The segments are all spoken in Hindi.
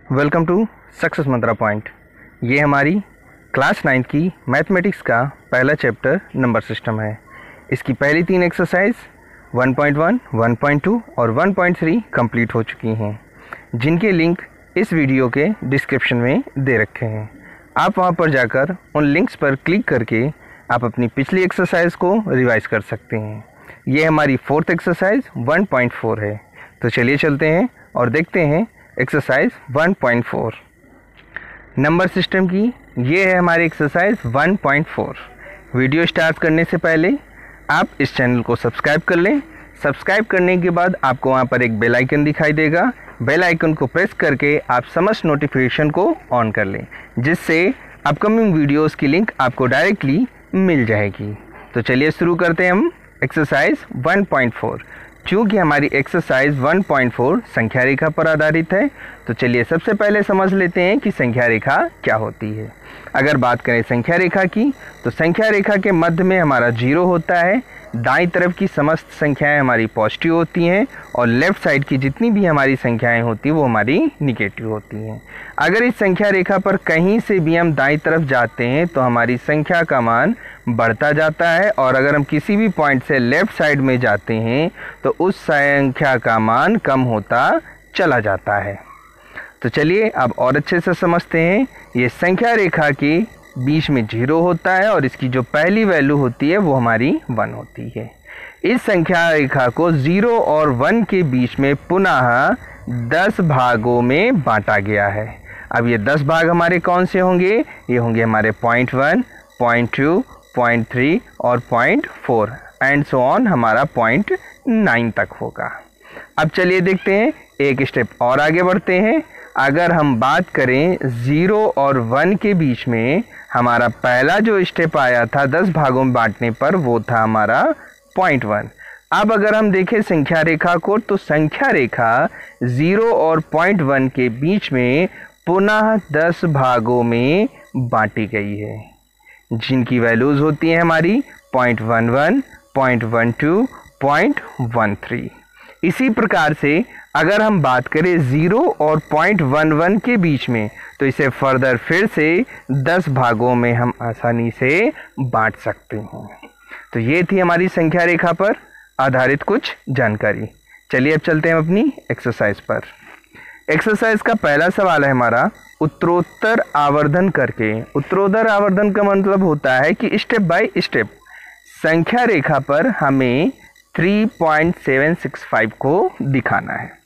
Welcome to success Mantra point. ये हमारी क्लास 9 की मैथमेटिक्स का पहला चैप्टर नंबर सिस्टम है। इसकी पहली 3 एक्सरसाइज 1.1, 1.2 और 1.3 कंप्लीट हो चुकी हैं, जिनके लिंक इस वीडियो के डिस्क्रिप्शन में दे रखे हैं। आप वहां पर जाकर उन लिंक्स पर क्लिक करके आप अपनी पिछली एक्सरसाइज को रिवाइज कर सकते हैं। ये हमारी फोर्थ एक्सरसाइज 1.4 है। तो चलिए चलते हैं और देखते हैं एक्सरसाइज 1.4 नंबर सिस्टम की। ये है हमारी एक्सरसाइज 1.4। वीडियो स्टार्ट करने से पहले आप इस चैनल को सब्सक्राइब कर लें। सब्सक्राइब करने के बाद आपको वहाँ पर एक बेल आइकन दिखाई देगा। बेल आइकन को प्रेस करके आप समस्त नोटिफिकेशन को ऑन कर लें, जिससे अपकमिंग वीडियोस की लिंक आपको डायरेक्टली मिल जाएगी। तो चलिए शुरू करते हैं हम एक्सरसाइज 1.4। चूँकि हमारी एक्सरसाइज 1.4 संख्या रेखा पर आधारित है, तो चलिए सबसे पहले समझ लेते हैं कि संख्या रेखा क्या होती है। अगर बात करें संख्या रेखा की, तो संख्या रेखा के मध्य में हमारा 0 होता है। दाईं तरफ की समस्त संख्याएं हमारी पॉजिटिव होती हैं और लेफ्ट साइड की जितनी भी हमारी संख्याएं होती हैं वो हमारी निगेटिव होती हैं। अगर इस संख्या रेखा पर कहीं से भी हम दाईं तरफ जाते हैं तो हमारी संख्या का मान बढ़ता जाता है, और अगर हम किसी भी पॉइंट से लेफ्ट साइड में जाते हैं तो उस संख्या का मान कम होता चला जाता है। तो चलिए अब और अच्छे से समझते हैं। ये संख्या रेखा के बीच में 0 होता है और इसकी जो पहली वैल्यू होती है वो हमारी 1 होती है। इस संख्या रेखा को 0 और 1 के बीच में पुनः 10 भागों में बांटा गया है। अब ये 10 भाग हमारे कौन से होंगे? ये होंगे हमारे 0.1, 0.2, 0.3 और 0.4 एंड सो ऑन, हमारा 0.9 तक होगा। अब चलिए देखते हैं, एक स्टेप और आगे बढ़ते हैं। अगर हम बात करें 0 और 1 के बीच में, हमारा पहला जो स्टेप आया था 10 भागों में बांटने पर, वो था हमारा 0.1। अब अगर हम देखें संख्या रेखा को, तो संख्या रेखा 0 और 0.1 के बीच में पुनः 10 भागों में बांटी गई है, जिनकी वैल्यूज होती हैं हमारी 0.11, 0.12, 0.13। इसी प्रकार से अगर हम बात करें 0 और 0.11 के बीच में, तो इसे फर्दर फिर से 10 भागों में हम आसानी से बांट सकते हैं। तो ये थी हमारी संख्या रेखा पर आधारित कुछ जानकारी। चलिए अब चलते हैं अपनी एक्सरसाइज पर। एक्सरसाइज का पहला सवाल है हमारा, उत्तरोत्तर आवर्धन करके। उत्तरोत्तर आवर्धन का मतलब होता है कि स्टेप बाय स्टेप संख्या रेखा पर हमें 3.765 को दिखाना है।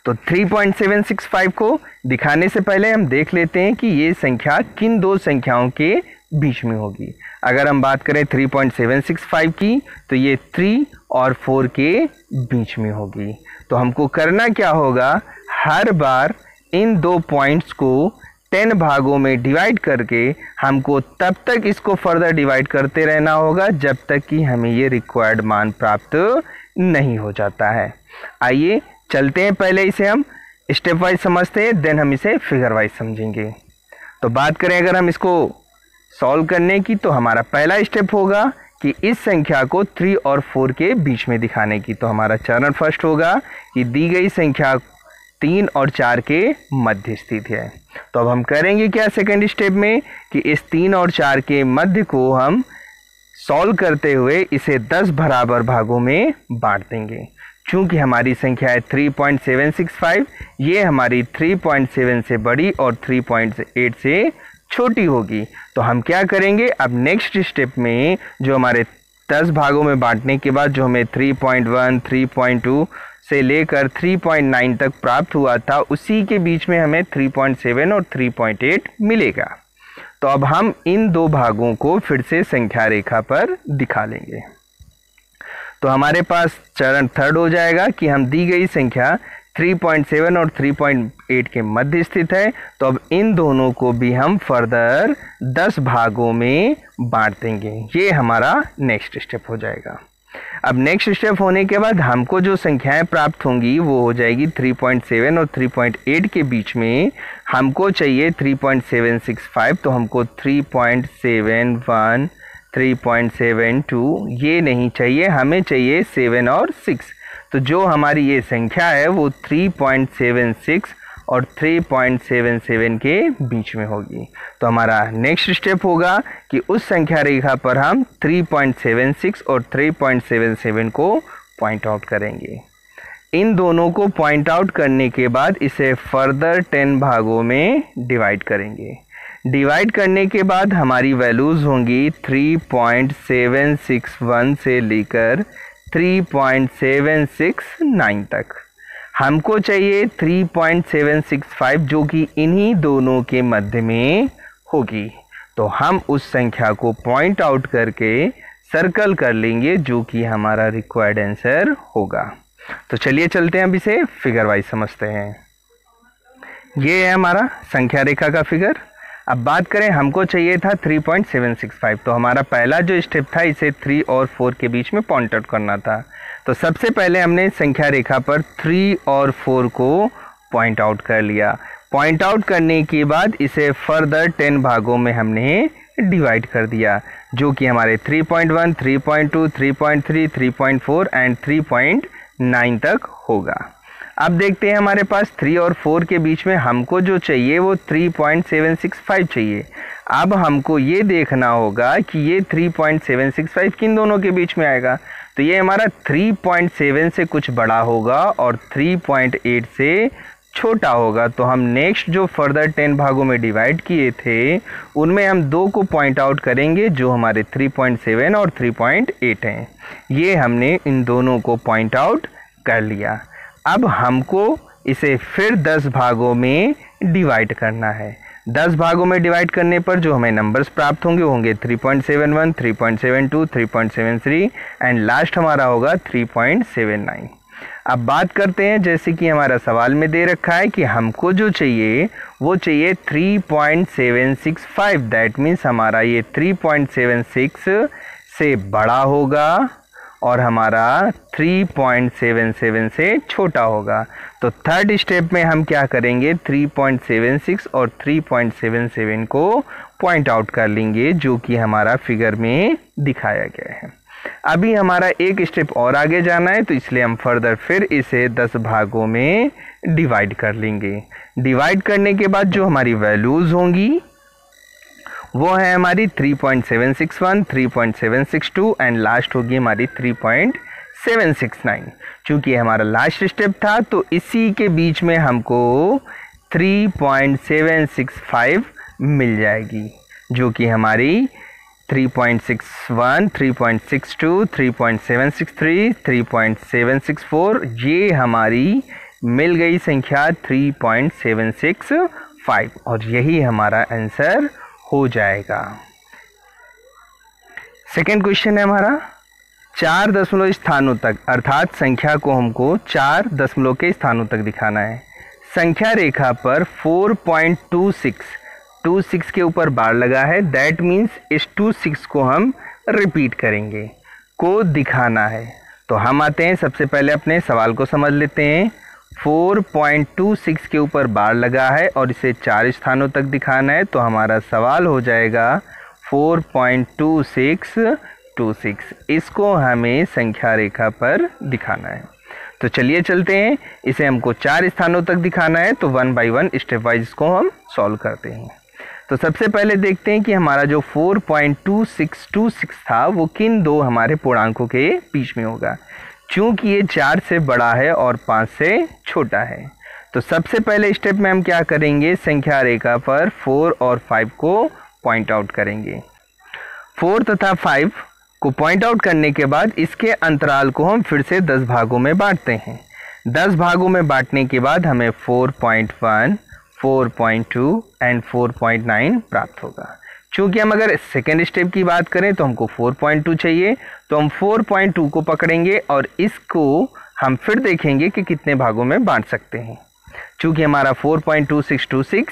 तो 3.765 को दिखाने से पहले हम देख लेते हैं कि ये संख्या किन दो संख्याओं के बीच में होगी। अगर हम बात करें 3.765 की, तो ये 3 और 4 के बीच में होगी। तो हमको करना क्या होगा, हर बार इन दो पॉइंट्स को 10 भागों में डिवाइड करके हमको तब तक इसको फर्दर डिवाइड करते रहना होगा जब तक कि हमें ये रिक्वायर्ड मान प्राप्त नहीं हो जाता है। आइए चलते हैं, पहले इसे हम स्टेप वाइज समझते हैं, देन हम इसे फिगर वाइज समझेंगे। तो बात करें अगर हम इसको सॉल्व करने की, तो हमारा पहला स्टेप होगा कि इस संख्या को 3 और 4 के बीच में दिखाने की। तो हमारा चरण फर्स्ट होगा कि दी गई संख्या 3 और 4 के मध्य स्थित है। तो अब हम करेंगे क्या सेकंड स्टेप में, कि इस 3 और 4 के मध्य को हम सॉल्व करते हुए इसे 10 बराबर भागों में बांट देंगे। चूंकि हमारी संख्या है 3.765, ये हमारी 3.7 से बड़ी और 3.8 से छोटी होगी। तो हम क्या करेंगे, अब नेक्स्ट स्टेप में जो हमारे 10 भागों में बांटने के बाद जो हमें 3.1, 3.2 से लेकर 3.9 तक प्राप्त हुआ था, उसी के बीच में हमें 3.7 और 3.8 मिलेगा। तो अब हम इन दो भागों को फिर से संख्या रेखा पर दिखा लेंगे। तो हमारे पास चरण थर्ड हो जाएगा कि हम दी गई संख्या 3.7 और 3.8 के मध्य स्थित है। तो अब इन दोनों को भी हम फर्दर 10 भागों में बांट देंगे। ये हमारा नेक्स्ट स्टेप हो जाएगा। अब नेक्स्ट स्टेप होने के बाद हमको जो संख्याएं प्राप्त होंगी वो हो जाएगी 3.7 और 3.8 के बीच में हमको चाहिए 3.765। तो हमको 3.71, 3.72 ये नहीं चाहिए, हमें चाहिए 7 और 6। तो जो हमारी ये संख्या है वो 3.76 और 3.77 के बीच में होगी। तो हमारा नेक्स्ट स्टेप होगा कि उस संख्या रेखा पर हम 3.76 और 3.77 को पॉइंट आउट करेंगे। इन दोनों को पॉइंट आउट करने के बाद इसे फर्दर 10 भागों में डिवाइड करेंगे। डिवाइड करने के बाद हमारी वैल्यूज़ होंगी 3.761 से लेकर 3.769 तक। हमको चाहिए 3.765 जो कि इन्हीं दोनों के मध्य में होगी। तो हम उस संख्या को पॉइंट आउट करके सर्कल कर लेंगे जो कि हमारा रिक्वायर्ड आंसर होगा। तो चलिए चलते हैं, अब इसे फिगर वाइज समझते हैं। ये है हमारा संख्या रेखा का फिगर। अब बात करें, हमको चाहिए था 3.765, तो हमारा पहला जो स्टेप था इसे 3 और 4 के बीच में पॉइंट आउट करना था। तो सबसे पहले हमने संख्या रेखा पर 3 और 4 को पॉइंट आउट कर लिया। पॉइंट आउट करने के बाद इसे फर्दर 10 भागों में हमने डिवाइड कर दिया, जो कि हमारे 3.1, 3.2, 3.3, 3.4 एंड 3.9 तक होगा। अब देखते हैं हमारे पास 3 और 4 के बीच में हमको जो चाहिए वो 3.765 चाहिए। अब हमको ये देखना होगा कि ये 3.765 किन दोनों के बीच में आएगा। तो ये हमारा 3.7 से कुछ बड़ा होगा और 3.8 से छोटा होगा। तो हम नेक्स्ट जो फर्दर 10 भागों में डिवाइड किए थे उनमें हम 2 को पॉइंट आउट करेंगे जो हमारे 3.7 और 3.8 हैं। ये हमने इन दोनों को पॉइंट आउट कर लिया। अब हमको इसे फिर 10 भागों में डिवाइड करना है। 10 भागों में डिवाइड करने पर जो हमें नंबर्स प्राप्त होंगे वो होंगे 3.71, 3.72, 3.73 एंड लास्ट हमारा होगा 3.79। अब बात करते हैं, जैसे कि हमारा सवाल में दे रखा है कि हमको जो चाहिए वो चाहिए 3.765। दैट मीन्स हमारा ये 3.76 से बड़ा होगा और हमारा 3.77 से छोटा होगा। तो थर्ड स्टेप में हम क्या करेंगे, 3.76 और 3.77 को पॉइंट आउट कर लेंगे जो कि हमारा फिगर में दिखाया गया है। अभी हमारा एक स्टेप और आगे जाना है, तो इसलिए हम फर्दर फिर इसे 10 भागों में डिवाइड कर लेंगे। डिवाइड करने के बाद जो हमारी वैल्यूज़ होंगी वो है हमारी 3.761, 3.762 एंड लास्ट होगी हमारी 3.769। चूँकि हमारा लास्ट स्टेप था तो इसी के बीच में हमको 3.765 मिल जाएगी, जो कि हमारी 3.61, 3.62, 3.763, 3.764 ये हमारी मिल गई संख्या 3.765 और यही हमारा आंसर हो जाएगा। सेकेंड क्वेश्चन है हमारा 4 दशमलव स्थानों तक, अर्थात संख्या को हमको 4 दशमलव के स्थानों तक दिखाना है। संख्या रेखा पर 4.26 के ऊपर बार लगा है। दैट मीन्स इस 26 को हम रिपीट करेंगे, को दिखाना है। तो हम आते हैं, सबसे पहले अपने सवाल को समझ लेते हैं। 4.26 के ऊपर बार लगा है और इसे 4 स्थानों तक दिखाना है। तो हमारा सवाल हो जाएगा 4.2626, इसको हमें संख्या रेखा पर दिखाना है। तो चलिए चलते हैं, इसे हमको 4 स्थानों तक दिखाना है। तो 1 बाय 1 स्टेप वाइज इसको हम सॉल्व करते हैं। तो सबसे पहले देखते हैं कि हमारा जो 4.2626 था वो किन दो हमारे पूर्णांकों के बीच में होगा। चूँकि ये 4 से बड़ा है और 5 से छोटा है, तो सबसे पहले स्टेप में हम क्या करेंगे, संख्या रेखा पर 4 और 5 को पॉइंट आउट करेंगे। 4 तथा 5 को पॉइंट आउट करने के बाद इसके अंतराल को हम फिर से 10 भागों में बांटते हैं। 10 भागों में बांटने के बाद हमें 4.1, 4.2 एंड 4.9 प्राप्त होगा। चूँकि हम अगर सेकेंड स्टेप की बात करें तो हमको 4.2 चाहिए, तो हम 4.2 को पकड़ेंगे और इसको हम फिर देखेंगे कि कितने भागों में बांट सकते हैं। चूँकि हमारा 4.2626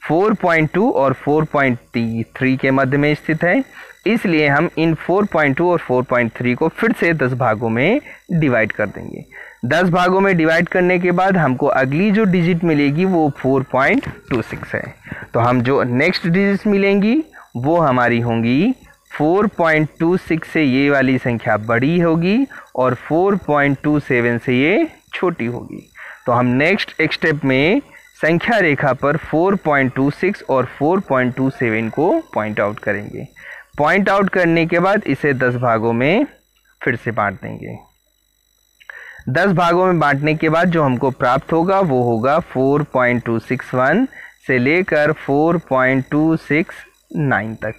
4.2 और 4.3 के मध्य में स्थित है, इसलिए हम इन 4.2 और 4.3 को फिर से 10 भागों में डिवाइड कर देंगे। 10 भागों में डिवाइड करने के बाद हमको अगली जो डिजिट मिलेगी वो 4.26 है। तो हम जो नेक्स्ट डिजिट मिलेंगी वो हमारी होंगी 4.26 से ये वाली संख्या बड़ी होगी और 4.27 से ये छोटी होगी। तो हम नेक्स्ट एक स्टेप में संख्या रेखा पर 4.26 और 4.27 को पॉइंट आउट करेंगे। पॉइंट आउट करने के बाद इसे 10 भागों में फिर से बांट देंगे। 10 भागों में बांटने के बाद जो हमको प्राप्त होगा वो होगा 4.261 से लेकर 4.269 तक।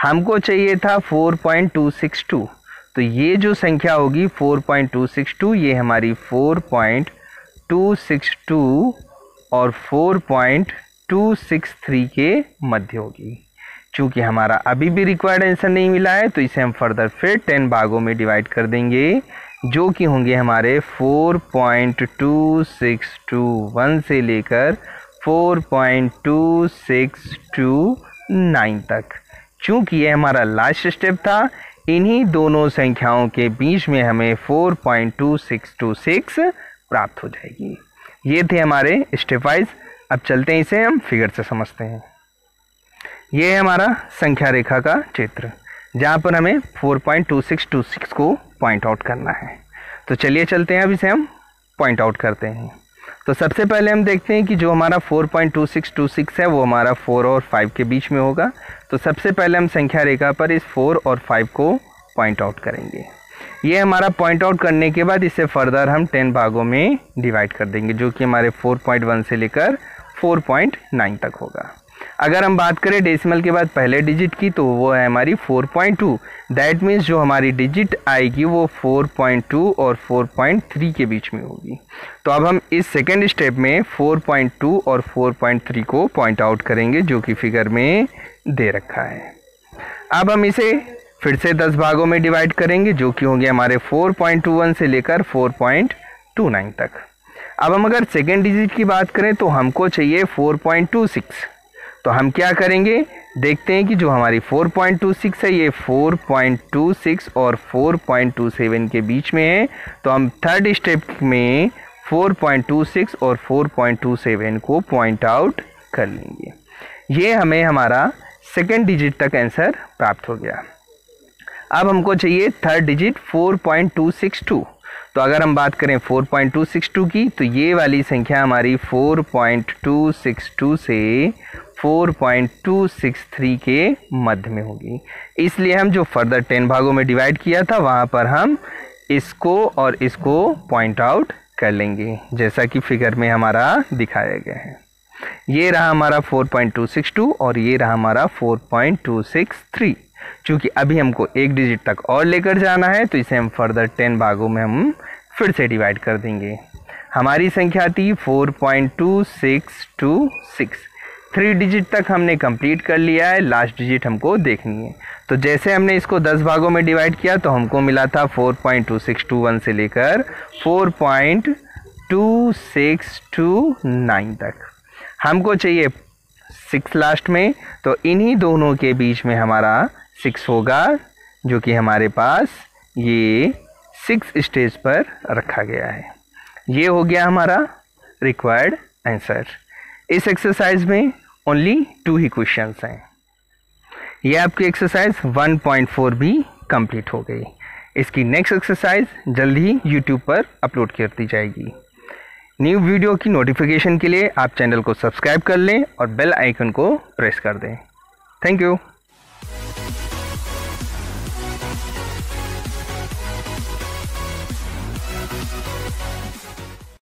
हमको चाहिए था 4.262, तो ये जो संख्या होगी 4.262 ये हमारी 4.262 और 4.263 के मध्य होगी। चूँकि हमारा अभी भी रिक्वायर्ड आंसर नहीं मिला है तो इसे हम फर्दर फिर 10 भागों में डिवाइड कर देंगे, जो कि होंगे हमारे 4.2621 से लेकर 4.2629 तक। चूँकि ये हमारा लास्ट स्टेप था, इन्हीं दोनों संख्याओं के बीच में हमें 4.2626 प्राप्त हो जाएगी। ये थे हमारे स्टेप वाइज। अब चलते हैं, इसे हम फिगर से समझते हैं। ये है हमारा संख्या रेखा का चित्र, जहाँ पर हमें 4.2626 को पॉइंट आउट करना है। तो चलिए चलते हैं, अब इसे हम पॉइंट आउट करते हैं। तो सबसे पहले हम देखते हैं कि जो हमारा 4.2626 है वो हमारा 4 और 5 के बीच में होगा। तो सबसे पहले हम संख्या रेखा पर इस 4 और 5 को पॉइंट आउट करेंगे। ये हमारा पॉइंट आउट करने के बाद इसे फर्दर हम 10 भागों में डिवाइड कर देंगे, जो कि हमारे 4.1 से लेकर 4.9 तक होगा। अगर हम बात करें डेसिमल के बाद पहले डिजिट की, तो वो है हमारी 4.2। दैट मीन्स जो हमारी डिजिट आएगी वो 4.2 और 4.3 के बीच में होगी। तो अब हम इस सेकेंड स्टेप में 4.2 और 4.3 को पॉइंट आउट करेंगे, जो कि फिगर में दे रखा है। अब हम इसे फिर से 10 भागों में डिवाइड करेंगे, जो कि होंगे हमारे 4.21 से लेकर 4.29 तक। अब हम अगर सेकेंड डिजिट की बात करें तो हमको चाहिए 4.26। तो हम क्या करेंगे, देखते हैं कि जो हमारी 4.26 है ये 4.26 और 4.27 के बीच में है। तो हम थर्ड स्टेप में 4.26 और 4.27 को पॉइंट आउट कर लेंगे। ये हमें हमारा सेकेंड डिजिट तक आंसर प्राप्त हो गया। अब हमको चाहिए थर्ड डिजिट 4.262। तो अगर हम बात करें 4.262 की, तो ये वाली संख्या हमारी 4.262 से 4.263 के मध्य में होगी। इसलिए हम जो फर्दर 10 भागों में डिवाइड किया था वहाँ पर हम इसको और इसको पॉइंट आउट कर लेंगे, जैसा कि फिगर में हमारा दिखाया गया है। ये रहा हमारा 4.262 और ये रहा हमारा 4.263। चूँकि अभी हमको एक डिजिट तक और लेकर जाना है तो इसे हम फर्दर 10 भागों में हम फिर से डिवाइड कर देंगे। हमारी संख्या थी 4.2626। 3 डिजिट तक हमने कंप्लीट कर लिया है, लास्ट डिजिट हमको देखनी है। तो जैसे हमने इसको 10 भागों में डिवाइड किया तो हमको मिला था 4.2621 से लेकर 4.2629 तक। हमको चाहिए 6 लास्ट में, तो इन्हीं दोनों के बीच में हमारा 6 होगा, जो कि हमारे पास ये 6 स्टेज पर रखा गया है। ये हो गया हमारा रिक्वायर्ड आंसर। इस एक्सरसाइज में ओनली 2 ही क्वेश्चंस हैं। ये आपकी एक्सरसाइज 1.4 भी कंप्लीट हो गई। इसकी नेक्स्ट एक्सरसाइज जल्द ही यूट्यूब पर अपलोड कर दी जाएगी। न्यू वीडियो की नोटिफिकेशन के लिए आप चैनल को सब्सक्राइब कर लें और बेल आइकन को प्रेस कर दें। Thank you.